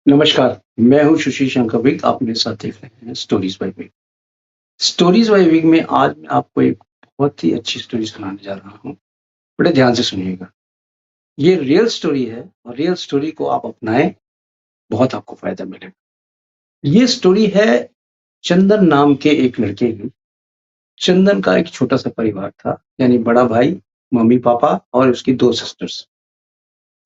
नमस्कार, मैं हूँ सुशील शंकर विक, आप मेरे साथ देख रहे हैं stories by Vik. Stories by Vik में आज मैं आपको एक बहुत ही अच्छी स्टोरी सुनाने जा रहा हूँ। बड़े ध्यान से सुनिएगा। ये रियल स्टोरी है और रियल स्टोरी को आप अपनाएँ, बहुत आपको फ़ायदा मिलेगा। ये स्टोरी है चंदन नाम के एक लड़के की। चंदन का एक छोटा-सा परिवार था, यानी बड़ा भाई, मम्मी-पापा और उसकी 2 सिस्टर्स।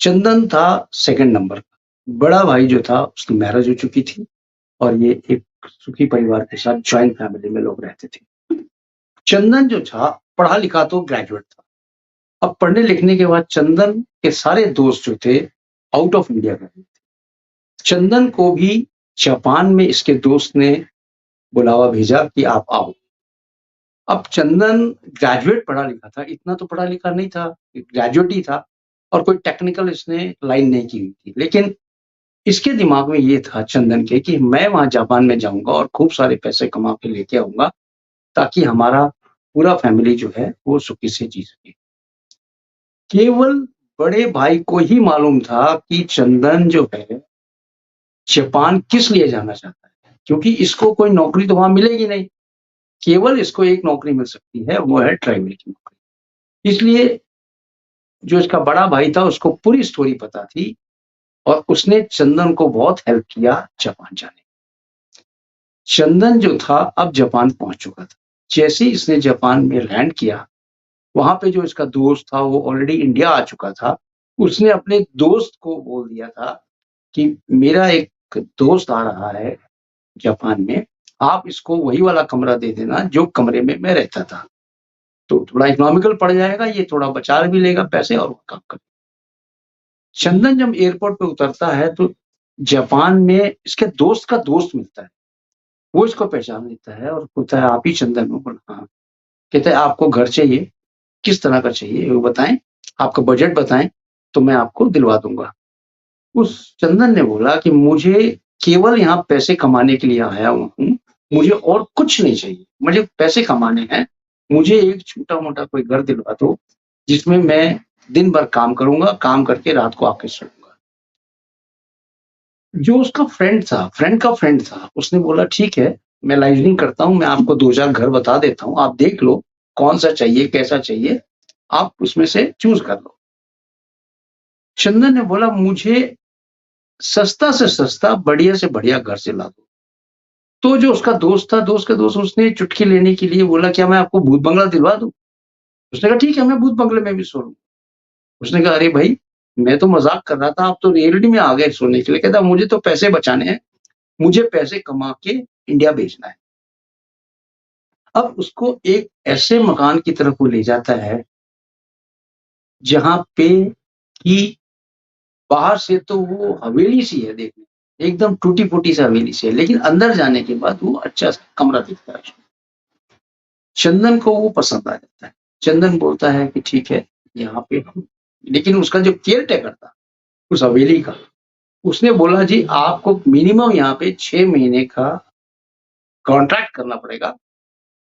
चंदन था सेकंड नंबर का। बड़ा भाई जो था उसकी मैरिज हो चुकी थी और ये एक सुखी परिवार के साथ जॉइंट फैमिली में लोग रहते थे। चंदन जो था पढ़ा लिखा तो ग्रेजुएट था। अब पढ़ने लिखने के बाद चंदन के सारे दोस्त जो थे आउट ऑफ इंडिया गए थे। चंदन को भी जापान में इसके दोस्त ने बुलावा भेजा कि आप आओ। अब चंदन ग्रेजुएट पढ़ा लिखा था, इतना तो पढ़ा लिखा नहीं था, ग्रेजुएट ही था और कोई टेक्निकल इसने लाइन नहीं की हुई थी। लेकिन इसके दिमाग में ये था चंदन के कि मैं वहाँ जापान में जाऊँगा और खूब सारे पैसे कमा के लेके आऊँगा ताकि हमारा पूरा फैमिली जो है वो सुखी से जी सके। केवल बड़े भाई को ही मालूम था कि चंदन जो है जापान किस लिए जाना चाहता है, क्योंकि इसको कोई नौकरी तो वहाँ मिलेगी नहीं। केवल इसको एक नौकरी मिल सकती है, वो है ड्राइवर की नौकरी। इसलिए जो इसका बड़ा भाई था उसको पूरी स्टोरी पता थी और उसने चंदन को बहुत हेल्प किया जापान जाने में। चंदन जो था अब जापान पहुँच चुका था। जैसे ही इसने जापान में लैंड किया, वहाँ पे जो इसका दोस्त था वो ऑलरेडी इंडिया आ चुका था। उसने अपने दोस्त को बोल दिया था कि मेरा एक दोस्त आ रहा है जापान में, आप इसको वही वाला कमरा दे देना जो कमरे में मैं रहता था। तो थोड़ा इकोनॉमिकल पड़ जाएगा, ये थोड़ा बचा भी लेगा पैसे और वो काम कर। चंदन जब एयरपोर्ट पे उतरता है तो जापान में इसके दोस्त का दोस्त मिलता है। वो इसको पहचान लेता है और पूछता है, "आप ही चंदन हो?" बोला, "हाँ।" कहता है, "आपको घर चाहिए? किस तरह का चाहिए वो बताएँ, आपका बजट बताएँ, तो मैं आपको दिलवा दूँगा।" उस चंदन ने बोला कि मुझे केवल यहाँ पैसे कमाने के लिए आया हुआ हूँ, मुझे और कुछ नहीं चाहिए, मुझे पैसे कमाने हैं, मुझे एक छोटा-मोटा कोई घर दिलवा दो, जिसमें मैं दिन भर काम करूँगा, काम करके रात को आके सोऊँगा। जो उसका फ्रेंड का फ्रेंड था, उसने बोला ठीक है, मैं लाइज़निंग करता हूँ, मैं आपको 2-4 घर बता देता हूँ, आप देख लो, कौन-सा चाहिए, कैसा चाहिए, आप उसमें से चूज़ कर लो। चंदन ने बोला मुझे सस्ता से सस्ता, बढ़िया से बढ़िया घर से ला दो। तो जो उसका दोस्त था, दोस्त का दोस्त उसने चुटकी लेने के लिए बोला, "क्या मैं आपको भूत बंगला दिलवा दूँ?" उसने कहा, "ठीक है, मैं भूत बंगले में भी सो लूँगा।" उसने कहा, "अरे भाई, मैं तो मज़ाक कर रहा था, आप तो रियलिटी में आ गए सोने के लिए।" कहता, "मुझे तो पैसे बचाने हैं, मुझे पैसे कमा के इंडिया भेजना है।" अब उसको एक ऐसे मकान की तरफ वो ले जाता है, जहाँ पे कि बाहर से तो वो हवेली सी है देखने में, एकदम टूटी-फूटी सी हवेली सी है, लेकिन अंदर जाने के बाद वो अच्छा सा कमरा दिखता है उसमें। चंदन को वो पसंद आ जाता है। चंदन बोलता है कि ठीक है, यहाँ पे हम लेकिन उसका जो केयर टेकर था, उस हवेली का, उसने बोला जी आपको मिनिमम यहाँ पे 6 महीने का कॉन्ट्रैक्ट करना पड़ेगा,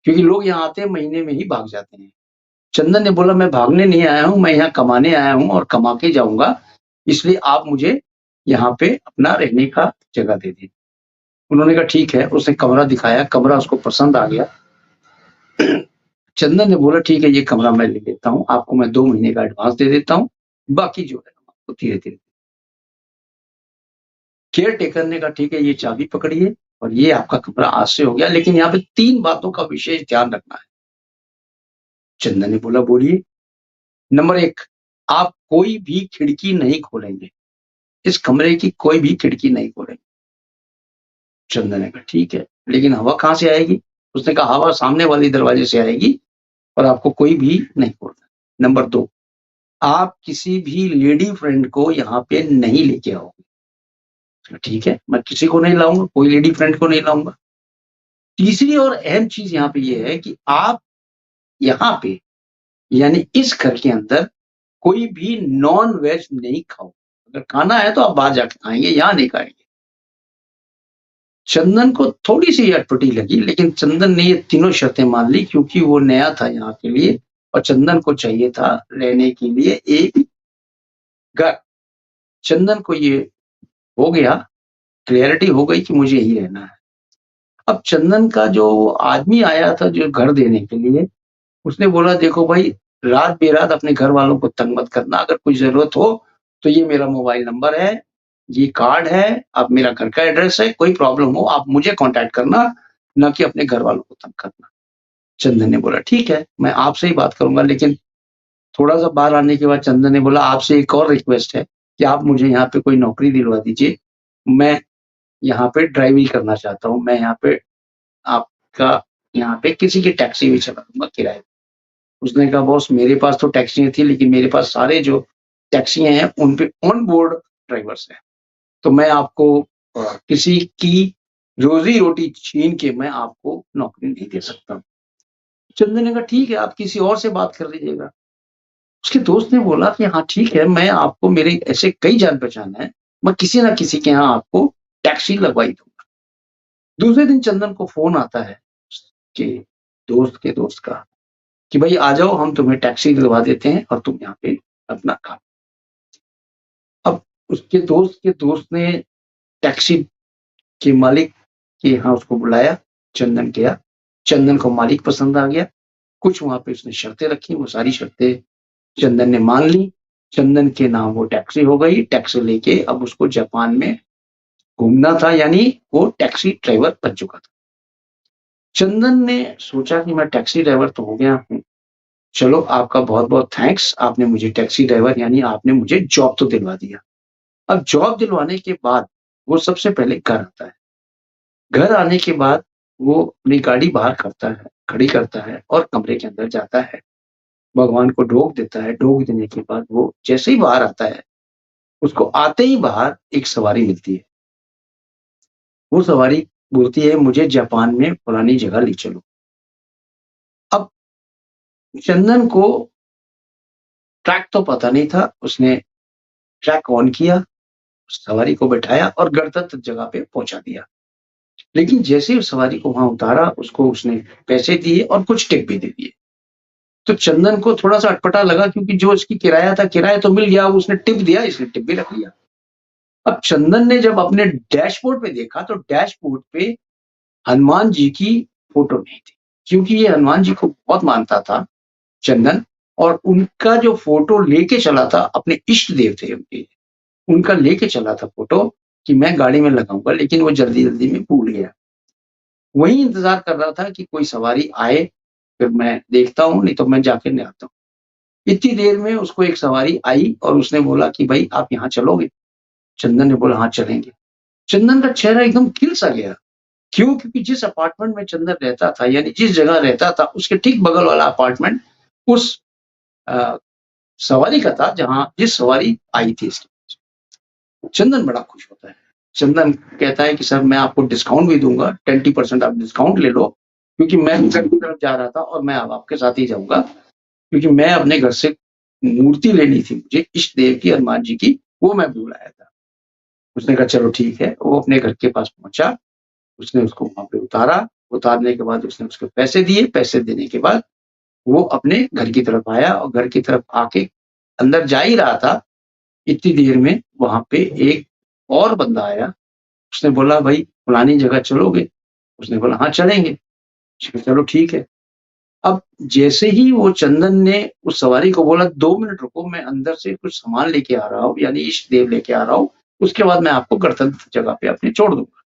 क्योंकि लोग यहाँ आते हैं महीने में ही भाग जाते हैं। चंदन ने बोला मैं भागने नहीं आया हूँ, मैं यहाँ कमाने आया हूँ और कमा के जाऊँगा, इसलिए आप मुझे यहाँ पे अपना रहने का जगह दे दीजिए। उन्होंने कहा ठीक है, उसने कमरा दिखाया, कमरा उसको पसंद आ गया। चंदन ने बोला ठीक है ये कमरा मैं ले लेता हूँ, आपको मैं 2 महीने का एडवांस दे देता हूँ, बाकी जो है हम आपको धीरे-धीरे। केयर टेकर ने कहा ठीक है ये चाबी पकड़िए और ये आपका कमरा आज से हो गया, लेकिन यहाँ पे 3 बातों का विशेष ध्यान रखना है। चंदन ने बोला बोलिए। नंबर 1, आप कोई भी खिड़की नहीं खोलेंगे, इस कमरे की कोई भी खिड़की नहीं खोलेंगे। चंदन ने कहा ठीक है, लेकिन हवा कहाँ से आएगी? उसने कहा हवा सामने वाले दरवाजे से आएगी और आपको कोई भी नहीं खोलना। नंबर 2, आप किसी भी लेडी फ्रेंड को यहाँ पे नहीं लेके आओगे। ठीक है, मैं किसी को नहीं लाऊँगा, कोई लेडी फ्रेंड को नहीं लाऊँगा। तीसरी और अहम चीज़ यहाँ पे ये है कि आप यहाँ पे यानी इस घर के अंदर कोई भी नॉन-वेज नहीं खाओ। अगर खाना है तो आप बाहर जाके खाएँगे, यहाँ नहीं खाएँगे। चंदन को थोड़ी-सी अटपटी लगी, लेकिन चंदन ने ये तीनों शर्तें मान ली क्योंकि वो नया था यहाँ के लिए और चंदन को चाहिए था रहने के लिए एक घर। चंदन को ये हो गया क्लैरिटी हो गई कि मुझे यहीं रहना है। अब चंदन का जो आदमी आया था जो घर देने के लिए, उसने बोला देखो भाई रात-बेरात अपने घर वालों को तंग मत करना, अगर कोई ज़रूरत हो तो ये मेरा मोबाइल नंबर है, ये कार्ड है, अब मेरा घर का एड्रेस है, कोई प्रॉब्लम हो आप मुझे कॉन्टैक्ट करना, ना कि अपने घर वालों को तंग करना। चंदन ने बोला ठीक है, मैं आपसे ही बात करूँगा, लेकिन थोड़ा-सा बाहर आने के बाद चंदन ने बोला आपसे एक और रिक्वेस्ट है कि आप मुझे यहाँ पे कोई नौकरी दिलवा दीजिए। मैं यहाँ पे ड्राइविंग करना चाहता हूँ। मैं यहाँ पे आपका यहाँ पे किसी की टैक्सी भी चला दूँगा किराए पे। उसने कहा बॉस मेरे पास तो टैक्सी नहीं थी, लेकिन मेरे पास सारे जो टैक्सियाँ हैं उन पे ऑन बोर्ड ड्राइवर्स हैं। तो मैं आपको किसी की रोज़ी-रोटी छीन के मैं आपको नौकरी नहीं दे सकता। चंदन ने कहा ठीक है, आप किसी और से बात कर लीजिएगा। उसके दोस्त ने बोला कि हाँ ठीक है, मैं आपको मेरे ऐसे कई जान-पहचान है, मैं किसी न किसी के यहाँ आपको टैक्सी लगवा ही दूँगा। दूसरे दिन चंदन को फ़ोन आता है उसके दोस्त के दोस्त का कि भई आ जाओ हम तुम्हें टैक्सी दिलवा देते हैं और तुम यहाँ पे अपना काम। अब उसके दोस्त ने टैक्सी के मालिक के यहाँ उसको बुलाया, चंदन गया। चंदन को मालिक पसंद आ गया। कुछ वहाँ पे उसने शर्तें रखी, वो सारी शर्तें चंदन ने मान ली। चंदन के नाम वो टैक्सी हो गई। टैक्सी लेके अब उसको जापान में घूमना था, यानी वो टैक्सी ड्राइवर बन चुका था। चंदन ने सोचा कि मैं टैक्सी ड्राइवर तो हो गया हूँ। चलो आपका बहुत-बहुत थैंक्स, आपने मुझे टैक्सी ड्राइवर यानी आपने मुझे जॉब तो दिलवा दिया। अब जॉब दिलवाने के बाद वो सबसे पहले घर आता है। घर आने के बाद वो अपनी गाड़ी बाहर करता है, खड़ी करता है और कमरे के अंदर जाता है। भगवान को ढोक देता है, ढोक देने के बाद वो जैसे ही बाहर आता है, उसको आते ही बाहर एक सवारी मिलती है। वो सवारी बोलती है मुझे जापान में फलानी जगह ले चलो। अब चंदन को ट्रैक तो पता नहीं था, उसने ट्रैक ऑन किया, सवारी को बैठाया और गणतंत्र जगह पे पहुँचा दिया। लेकिन जैसे ही उस सवारी को वहाँ उतारा, उसको उसने पैसे दिए और कुछ टिप भी दे दिए। तो चंदन को थोड़ा-सा अटपटा लगा क्योंकि जो उसकी किराया था, किराया तो मिल गया, उसने टिप दिया, इसने टिप भी रख लिया। अब चंदन ने जब अपने डैशबोर्ड पे देखा, तो डैशबोर्ड पे हनुमान जी की फ़ोटो नहीं थी, क्योंकि ये हनुमान जी को बहुत मानता था चंदन, और उनका जो फ़ोटो लेके चला था, अपने इष्ट देव थे उनके, उनका लेके चला था फ़ोटो कि मैं गाड़ी में लगाऊँगा, लेकिन वो जल्दी-जल्दी में भूल गया। वही इंतज़ार कर रहा था कि कोई सवारी आए, फिर मैं देखता हूँ, नहीं तो मैं जाके ले आता हूँ। इतनी देर में उसको एक सवारी आई और उसने बोला कि भई आप यहाँ चलोगे? चंदन ने बोला हाँ, चलेंगे। चंदन का चेहरा एकदम खिल सा गया। क्यों? क्योंकि जिस अपार्टमेंट में चंदन रहता था, यानी जिस जगह रहता था, उसके ठीक बगल वाला अपार्टमेंट उस अ, सवारी का था जहाँ जिस सवारी आई थी इसकी। चंदन बड़ा खुश होता है। चंदन कहता है कि सर मैं आपको डिस्काउंट भी दूँगा, 20% आप डिस्काउंट ले लो, क्योंकि मैं घर की तरफ जा रहा था और मैं अब आपके साथ ही जाऊँगा, क्योंकि मैं अपने घर से मूर्ति लेनी थी मुझे इष्ट देव की, हनुमान जी की, वो मैं भूल आया था। उसने कहा चलो ठीक है, वो अपने घर के पास पहुँचा, उसने उसको वहाँ पे उतारा, उतारने के बाद उसने उसको पैसे दिए, पैसे देने के बाद वो अपने घर की तरफ आया और घर की तरफ आके अंदर जा ही रहा था, इतनी देर में वहाँ पे एक और बंदा आया। उसने बोला, "भई फलानी जगह चलोगे?" उसने बोला, "हाँ, चलेंगे।" उसने कहा, "चलो ठीक है।" अब जैसे ही वो चंदन ने उस सवारी को बोला, "2 मिनट रुको, मैं अंदर से कुछ सामान लेके आ रहा हूँ, यानी इष्ट देव लेके आ रहा हूँ, उसके बाद मैं आपको गणतंत्र जगह पे अपने छोड़ दूँगा।"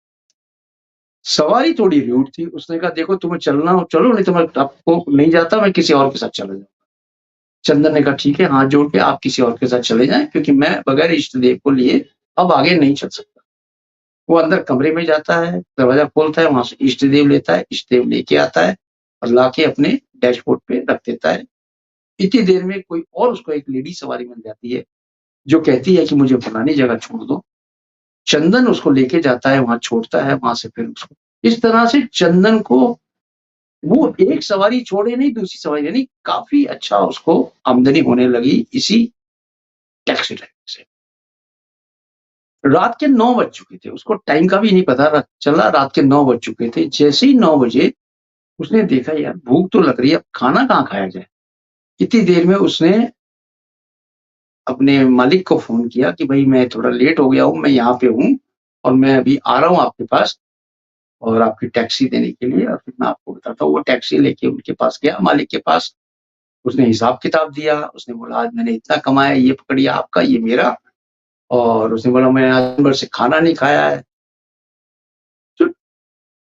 सवारी थोड़ी रूड थी, उसने कहा, "देखो तुम्हें चलना हो चलो, नहीं तो मैं आपको नहीं जाता, मैं किसी और के साथ चला जाऊँ।" चंदन ने कहा, "ठीक है, हाथ जोड़ के आप किसी और के साथ चले जाएँ, क्योंकि मैं बगैर इष्ट देव को लिए अब आगे नहीं चल सकता।" वो अंदर कमरे में जाता है, दरवाज़ा खोलता है, वहाँ से इष्ट देव लेता है, इष्ट देव लेके आता है और लाके अपने डैशबोर्ड पे रख देता है। इतनी देर में कोई और उसको एक लेडी सवारी मिल जाती है, जो कहती है कि मुझे फलानी जगह छोड़ दो। चंदन उसको लेके जाता है, वहाँ छोड़ता है, वहाँ से फिर उसको इस तरह से चंदन को वो एक सवारी छोड़े नहीं, दूसरी सवारी यानी काफ़ी अच्छा उसको आमदनी होने लगी इसी टैक्सी ड्राइविंग से। रात के 9 बज चुके थे, उसको टाइम का भी नहीं पता चला, रात के 9 बज चुके थे। जैसे ही 9 बजे उसने देखा यार भूख तो लग रही है, अब खाना कहाँ खाया जाए? इतनी देर में उसने अपने मालिक को फ़ोन किया कि भई मैं थोड़ा लेट हो गया हूँ, मैं यहाँ पे हूँ, और मैं अभी आ रहा हूँ आपके पास और आपकी टैक्सी देने के लिए। और फिर मैं आपको बताता हूँ। वो टैक्सी लेके उनके पास गया, मालिक के पास। उसने हिसाब-किताब दिया, उसने बोला आज मैंने इतना कमाया, ये पकड़िए आपका, ये मेरा। और उसने बोला मैं आज दिन भर से खाना नहीं खाया है। जो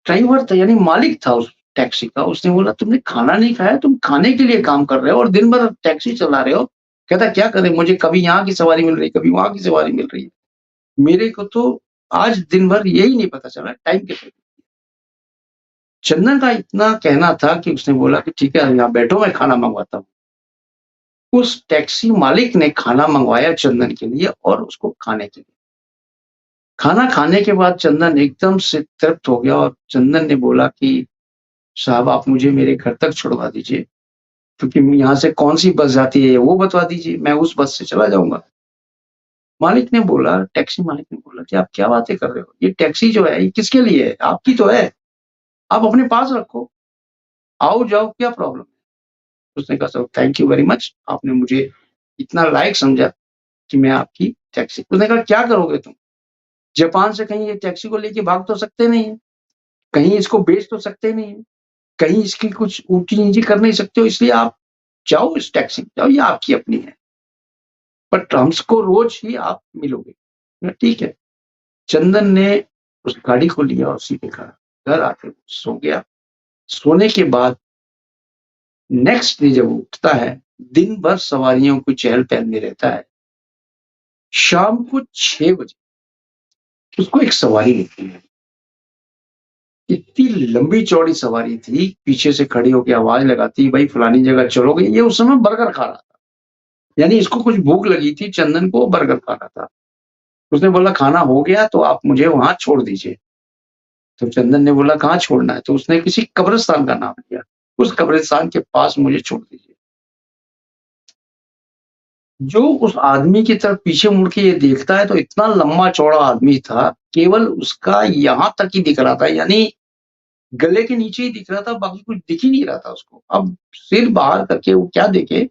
ड्राइवर था यानी मालिक था उस टैक्सी का, उसने बोला तुमने खाना नहीं खाया, तुम खाने के लिए काम कर रहे हो और दिन भर टैक्सी चला रहे हो। कहता क्या करें, मुझे कभी यहाँ की सवारी मिल रही है, कभी वहाँ की सवारी मिल रही है। मेरे को तो आज दिन भर यही नहीं पता चला टाइम कैसे। चंदन का इतना कहना था कि उसने बोला कि ठीक है यहाँ बैठो, मैं खाना मंगवाता हूँ। उस टैक्सी मालिक ने खाना मंगवाया चंदन के लिए और उसको खाने के लिए। खाना खाने के बाद चंदन एकदम से तृप्त हो गया और चंदन ने बोला कि साहब आप मुझे मेरे घर तक छुड़वा दीजिए, क्योंकि यहाँ से कौन-सी बस जाती है वो बतवा दीजिए, मैं उस बस से चला जाऊँगा। मालिक ने बोला, टैक्सी मालिक ने बोला कि आप क्या बातें कर रहे हो? ये टैक्सी जो है ये किसके लिए है? आपकी तो है, आप अपने पास रखो, आओ-जाओ क्या प्रॉब्लम है? उसने कहा sir thank you very much, आपने मुझे इतना लायक समझा कि मैं आपकी टैक्सी। उसने कहा क्या करोगे तुम? जापान से कहीं ये टैक्सी को लेके भाग तो सकते नहीं है, कहीं इसको बेच तो सकते नहीं है, कहीं इसकी कुछ ऊँची-नीची कर नहीं सकते हो, इसलिए आप जाओ इस टैक्सी में जाओ, ये आपकी अपनी है। बट हमको रोज़ ही आप मिलोगे। मैं ठीक है। चंदन ने उस गाड़ी को लिया और सीधे घर आके सो गया। सोने के बाद नेक्स्ट डे जब वो उठता है, दिन भर सवारियों की चहल-पहल में रहता है। शाम को 6 बजे उसको एक सवारी मिलती है। इतनी लंबी-चौड़ी सवारी थी, पीछे से खड़ी होके आवाज़ लगाती, "भई फलानी जगह चलोगे?" ये उस समय बर्गर खा रहा था। यानी इसको कुछ भूख लगी थी, चंदन को बर्गर खाना था। उसने बोला, "खाना हो गया तो आप मुझे वहाँ छोड़ दीजिए।" तो चंदन ने बोला, "कहाँ छोड़ना है?" तो उसने किसी कब्रिस्तान का नाम लिया। "उस कब्रिस्तान के पास मुझे छोड़ दीजिए।" जो उस आदमी की तरफ पीछे मुड़ के ये देखता है तो इतना लंबा-चौड़ा आदमी था, केवल उसका यहाँ तक ही दिख रहा था, यानी गले के नीचे ही दिख रहा था, बाकी कुछ दिख ही नहीं रहा था उसको। अब सिर बाहर करके वो क्या देखे,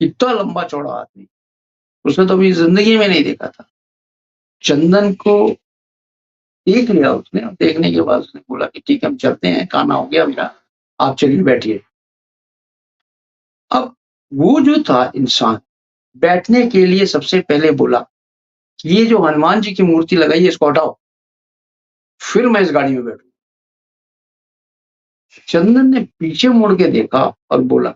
इतना लंबा-चौड़ा आदमी, उसने तो अभी ज़िंदगी में नहीं देखा था। चंदन को देख लिया उसने और देखने के बाद उसने बोला कि ठीक है हम चलते हैं, खाना हो गया मेरा, आप चलिए बैठिए। अब वो जो था इंसान, बैठने के लिए सबसे पहले बोला कि ये जो हनुमान जी की मूर्ति लगाई है इसको हटाओ, फिर मैं इस गाड़ी में बैठूँ। चंदन ने पीछे मुड़ के देखा और बोला,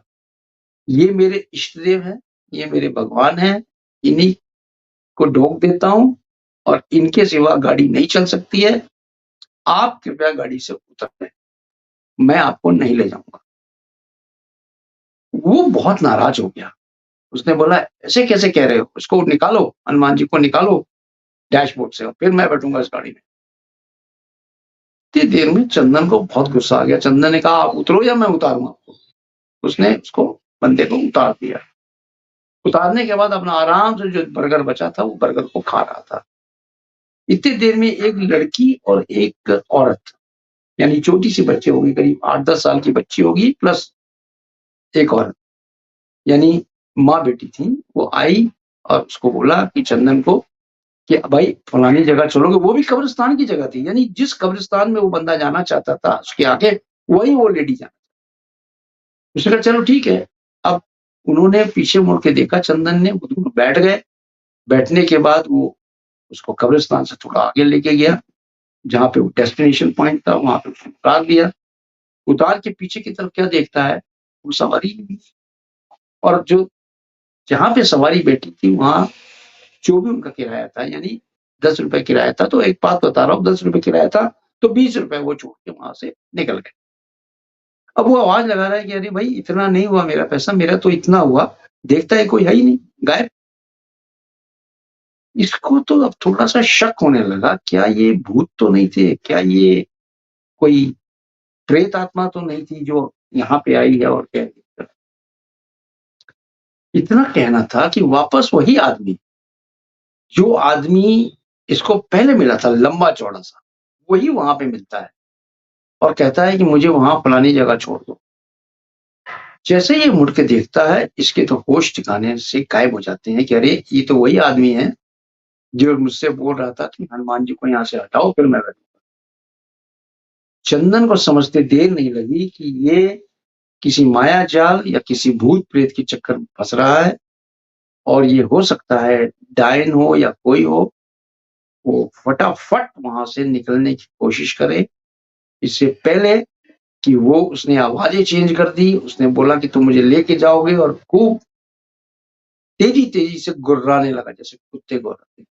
ये मेरे इष्ट देव हैं, ये मेरे भगवान हैं, इन्हीं को ढोक देता हूँ और इनके सिवा गाड़ी नहीं चल सकती है। आप कृपया गाड़ी से उतरें, मैं आपको नहीं ले जाऊँगा। वो बहुत नाराज़ हो गया। उसने बोला, "ऐसे कैसे कह रहे हो? इसको निकालो, हनुमान जी को निकालो डैशबोर्ड से और फिर मैं बैठूँगा इस गाड़ी में।" इतनी देर में चंदन को बहुत गुस्सा आ गया। चंदन ने कहा, "आप उतरो या मैं उतारूँ आपको?" उसने उसको बंदे को उतार दिया। उतारने के बाद अपना आराम से जो बर्गर बचा था, वो बर्गर को खा रहा था। इतनी देर में एक लड़की और एक औरत, यानी छोटी-सी बच्ची होगी, करीब 8-10 साल की बच्ची होगी प्लस एक औरत, यानी माँ-बेटी थी। वो आई और उसको बोला कि चंदन को कि भाई फलानी जगह चलोगे, वो भी कब्रिस्तान की जगह थी, यानी जिस कब्रिस्तान में वो बंदा जाना चाहता था, उसके आगे वही वो लेडी जाना। उसने कहा चलो ठीक है। अब उन्होंने पीछे मुड़ के देखा चंदन ने, वो दोनों बैठ गए। बैठने के बाद वो उसको कब्रिस्तान से थोड़ा आगे लेके गया, जहाँ पे वो डेस्टिनेशन पॉइंट था, वहाँ पे उसने उतार दिया। उतार के पीछे की तरफ क्या देखता है, वो सवारी ही नहीं। और जो जहाँ पे सवारी बैठी थी, वहाँ जो भी उनका किराया था, यानी ₹10 किराया था, तो एक बात बता रहा हूँ, ₹10 किराया था, तो ₹20 वो छोड़ के वहाँ से निकल गए। अब वो आवाज़ लगा रहा है कि अरे भाई इतना नहीं हुआ मेरा पैसा, मेरा तो इतना हुआ। देखता है कोई है ही नहीं, गायब। इसको तो अब थोड़ा-सा शक होने लगा, क्या ये भूत तो नहीं थे? क्या ये कोई प्रेत आत्मा तो नहीं थी जो यहाँ पे आई है और क्या? इतना कहना था कि वापस वही आदमी, जो आदमी इसको पहले मिला था लंबा-चौड़ा सा, वही वहाँ पे मिलता है और कहता है कि मुझे वहाँ फलानी जगह छोड़ दो। जैसे ये मुड़ के देखता है, इसके तो होश ठिकाने से गायब हो जाते हैं कि अरे! ये तो वही आदमी है जो मुझसे बोल रहा था कि हनुमान जी को यहाँ से हटाओ फिर मैं बैठूँगा। चंदन को समझते देर नहीं लगी कि ये किसी माया जाल या किसी भूत-प्रेत के चक्कर में फँस रहा है और ये हो सकता है डायन हो या कोई हो, वो फटाफट वहाँ से निकलने की कोशिश करे। इससे पहले कि वो उसने आवाज़ें चेंज कर दी, उसने बोला कि तुम मुझे लेके जाओगे और खूब तेज़ी-तेज़ी से गुर्राने लगा जैसे कुत्ते गुर्राते हैं।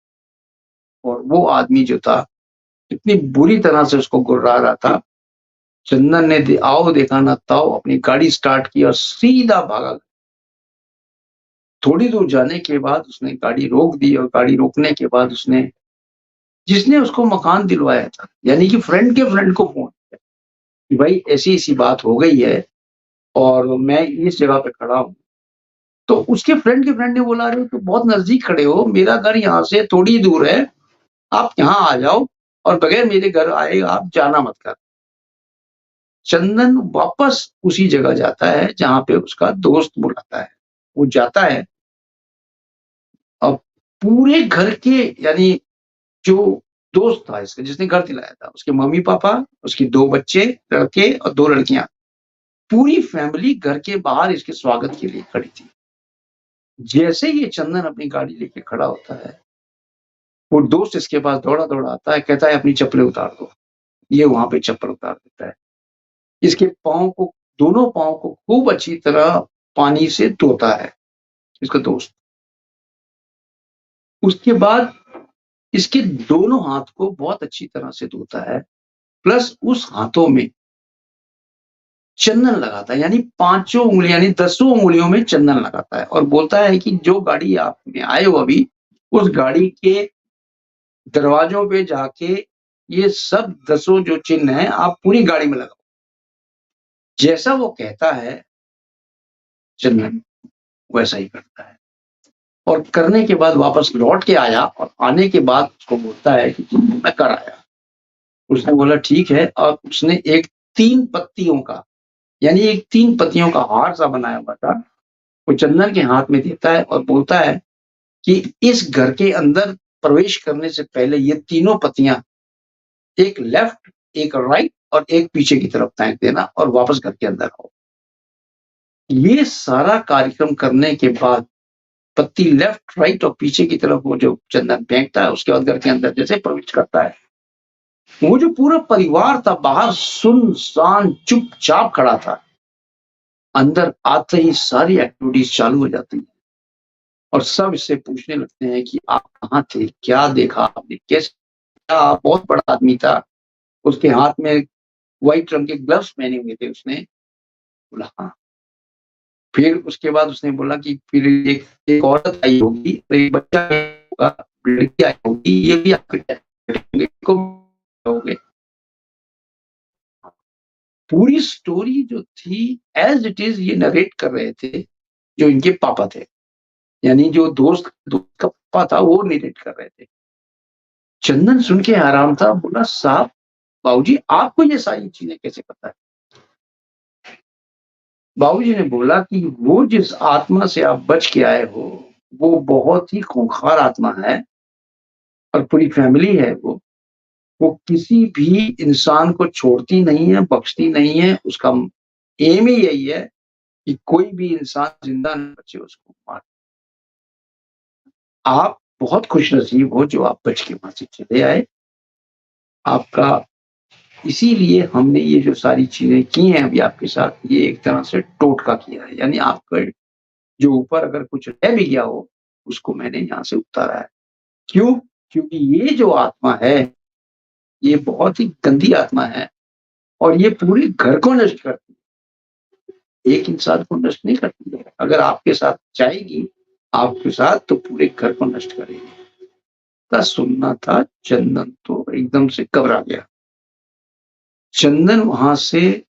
और वो आदमी जो था, इतनी बुरी तरह से उसको गुर्रा रहा था, चंदन ने आओ देखा ना ताओ अपनी गाड़ी स्टार्ट की और सीधा भागा। थोड़ी दूर जाने के बाद उसने गाड़ी रोक दी और गाड़ी रोकने के बाद उसने जिसने उसको मकान दिलवाया था, यानी कि फ्रेंड के फ्रेंड को फ़ोन किया कि भाई ऐसी-ऐसी बात हो गई है और मैं इस जगह पे खड़ा हूँ। तो उसके फ्रेंड ने बोला, "अरे! तुम बहुत नज़दीक खड़े हो, मेरा घर यहाँ से थोड़ी दूर है, आप यहाँ आ जाओ और बगैर मेरे घर आए आप जाना मत कर।" चंदन वापस उसी जगह जाता है जहाँ पे उसका दोस्त बुलाता है। वो जाता है, अब पूरे घर के यानी जो दोस्त था इसका जिसने घर दिलाया था, उसके मम्मी-पापा, उसके 2 बच्चे, लड़के और 2 लड़कियाँ, पूरी फैमिली घर के बाहर इसके स्वागत के लिए खड़ी थी। जैसे ही ये चंदन अपनी गाड़ी लेके खड़ा होता है, वो दोस्त इसके पास दौड़ा-दौड़ा आता है, कहता है अपनी चप्पलें उतार दो। ये वहाँ पे चप्पल उतार देता है। इसके पाँव को दोनों पाँव को खूब अच्छी तरह पानी से धोता है, इसका दोस्त। उसके बाद इसके दोनों हाथ को बहुत अच्छी तरह से धोता है, प्लस उस हाथों में चंदन लगाता है, यानी पाँचों उँगलियाँ यानी 10 उँगलियों में चंदन लगाता है और बोलता है कि जो गाड़ी आप में आए हो अभी, उस गाड़ी के दरवाज़ों पे जाके ये सब 10 जो चिन्ह हैं, आप पूरी गाड़ी में लगाओ। जैसा वो कहता है चंदन, वैसा ही करता है और करने के बाद वापस लौट के आया और आने के बाद उसको बोलता है कि मैं कर आया। उसने बोला ठीक है और उसने एक 3 पत्तियों का यानी एक 3 पत्तियों का हार सा बनाया हुआ था, वो चंदन के हाथ में देता है और बोलता है कि इस घर के अंदर प्रवेश करने से पहले ये तीनों पत्तियाँ एक लेफ्ट, एक राइट और एक पीछे की तरफ फेंक देना और वापस घर के अंदर आओ। ये सारा कार्यक्रम करने के बाद पत्ती लेफ्ट, राइट और पीछे की तरफ वो जो चंदन फेंकता है, उसके बाद घर के अंदर जैसे प्रवेश करता है, वो जो पूरा परिवार था बाहर सुनसान चुपचाप खड़ा था। अंदर आते ही सारी एक्टिविटीज़ चालू हो जाती हैं और सब इससे पूछने लगते हैं कि आप कहाँ थे? क्या देखा आपने? कैसे था? बहुत बड़ा आदमी था। उसके हाथ में व्हाइट रंग के ग्लव्स पहने हुए थे उसने। बोला हाँ। फिर उसके बाद उसने बोला कि फिर एक एक औरत आई होगी और एक बच्चा आया होगा, लड़की आई होगी, ये भी आपके को होंगे। पूरी स्टोरी जो थी एज़ इट इज़ ये नरेट कर रहे थे, जो इनके पापा थे। यानी जो दोस्त का पापा था वो नरेट कर रहे थे। चंदन सुन के हैरान था, बोला साहब बाबूजी आपको ये सारी चीज़ें कैसे पता है? बाबूजी ने बोला कि वो जिस आत्मा से आप बच के आए हो, वो बहुत ही खूंखार आत्मा है और पूरी फैमिली है वो। वो किसी भी इंसान को छोड़ती नहीं है, बख्शती नहीं है, उसका एम ही यही है कि कोई भी इंसान ज़िंदा ना बचे उसको मार। आप बहुत खुशनसीब हो जो आप बच के वहाँ से चले आए। आपका इसीलिए हमने ये जो सारी चीज़ें की हैं अभी आपके साथ, ये एक तरह से टोटका किया है। यानी आपका जो ऊपर अगर कुछ रह भी गया हो, उसको मैंने यहाँ से उतारा है। क्यों? क्योंकि ये जो आत्मा है, ये बहुत ही गंदी आत्मा है और ये पूरे घर को नष्ट करती है। एक इंसान को नष्ट नहीं करती है। अगर आपके साथ जाएगी, आपके साथ तो पूरे घर को नष्ट करेगी। का सुनना था, चंदन तो एकदम से घबरा गया। चंदन वहाँ से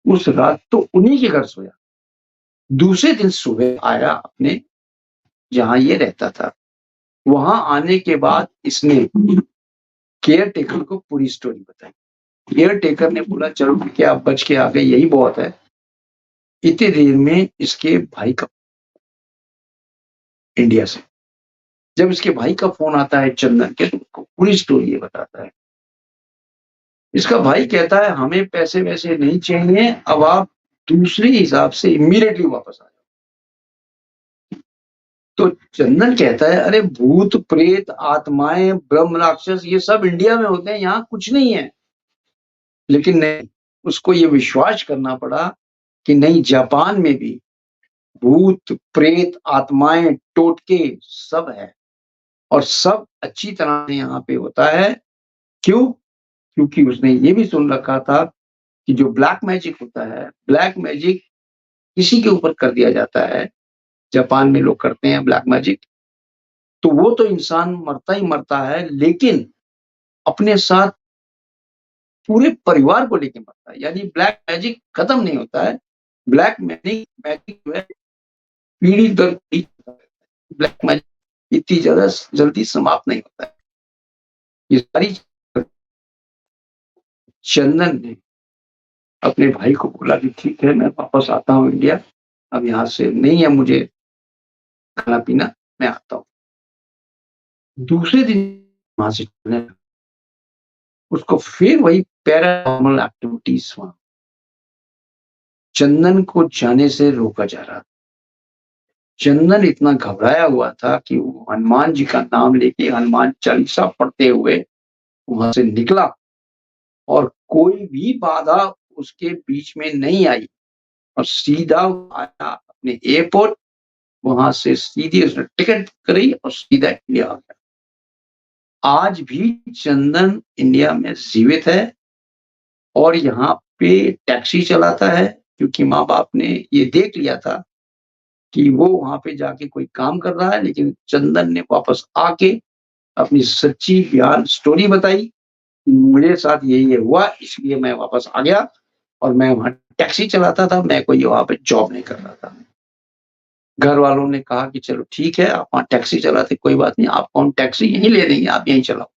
उस रात तो उन्हीं के घर सोया। दूसरे दिन सुबह आया अपने जहाँ ये रहता था। वहाँ आने के बाद इसने केयर टेकर को पूरी स्टोरी बताई। केयर टेकर ने बोला चलो ठीक है आप बच के आ गए यही बहुत है। इतनी देर में इसके भाई का इंडिया से जब इसके भाई का फ़ोन आता है चंदन के, तो उसको पूरी स्टोरी ये बताता है। इसका भाई कहता है हमें पैसे-वैसे नहीं चाहिए, अब आप दूसरे हिसाब से इमीडिएटली वापस आ जाओ। तो चंदन कहता है अरे भूत, प्रेत, आत्माएँ, ब्रह्म राक्षस ये सब इंडिया में होते हैं, यहाँ कुछ नहीं है। लेकिन नहीं, उसको ये विश्वास करना पड़ा कि नहीं, जापान में भी भूत, प्रेत, आत्माएँ, टोटके सब है और सब अच्छी तरह से यहाँ पे होता है। क्यों? क्योंकि उसने ये भी सुन रखा था कि जो ब्लैक मैजिक होता है, ब्लैक मैजिक किसी के ऊपर कर दिया जाता है, जापान में लोग करते हैं ब्लैक मैजिक, तो वो तो इंसान मरता ही मरता है, लेकिन अपने साथ पूरे परिवार को लेके मरता है। यानी ब्लैक मैजिक खत्म नहीं होता है। ब्लैक मैजिक मैजिक जो है पीढ़ी दर पीढ़ी चलता रहता है। ब्लैक मैजिक इतनी ज़्यादा जल्दी समाप्त नहीं होता है। ये सारी चंदन ने अपने भाई को बोला कि ठीक है, मैं वापस आता हूँ इंडिया, अब यहाँ से नहीं है मुझे खाना-पीना, मैं आता हूँ। दूसरे दिन वहाँ से चलने लगा। उसको फिर वही पैरानॉर्मल एक्टिविटीज़ वहाँ चंदन को जाने से रोका जा रहा था। चंदन इतना घबराया हुआ था कि वो हनुमान जी का नाम लेके हनुमान चालीसा पढ़ते हुए वहाँ से निकला और कोई भी बाधा उसके बीच में नहीं आई और सीधा आया अपने एयरपोर्ट, वहाँ से सीधी उसने टिकट करी और सीधा इंडिया आ गया। आज भी चंदन इंडिया में जीवित है और यहाँ पे टैक्सी चलाता है क्योंकि माँ-बाप ने ये देख लिया था कि वो वहाँ पे जाके कोई काम कर रहा है, लेकिन चंदन ने वापस आके अपनी सच्ची बयान स्टोरी बताई, मेरे साथ ये हुआ इसलिए मैं वापस आ गया और मैं वहाँ टैक्सी चलाता था, मैं कोई वहाँ पे जॉब नहीं कर रहा था। घर वालों ने कहा कि चलो ठीक है, आप वहाँ टैक्सी चलाते कोई बात नहीं, आपको हम टैक्सी यहीं ले देंगे, आप यहीं चलाओ।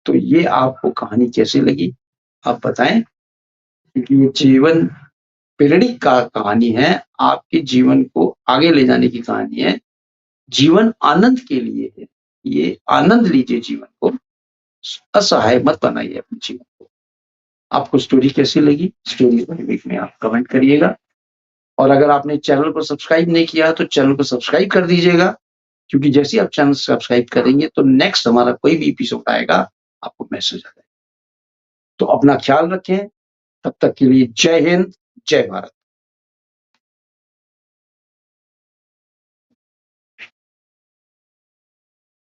तो ये आपको कहानी कैसी लगी? आप बताएँ? क्योंकि ये जीवन प्रेरणिक का कहानी है, आपके जीवन को आगे ले जाने की कहानी है। जीवन आनंद के लिए है। ये आनंद लीजिए जीवन को, असहाय मत बनाइए अपने जीवन को। आपको स्टोरी कैसी लगी? स्टोरीज़ बाय विक में आप कमेंट करिएगा और अगर आपने चैनल को सब्सक्राइब नहीं किया तो चैनल को सब्सक्राइब कर दीजिएगा, क्योंकि जैसे ही आप चैनल सब्सक्राइब करेंगे तो नेक्स्ट हमारा कोई भी एपिसोड आएगा, आपको मैसेज आ जाएगा। तो अपना ख्याल रखें, तब तक के लिए जय हिंद, जय भारत।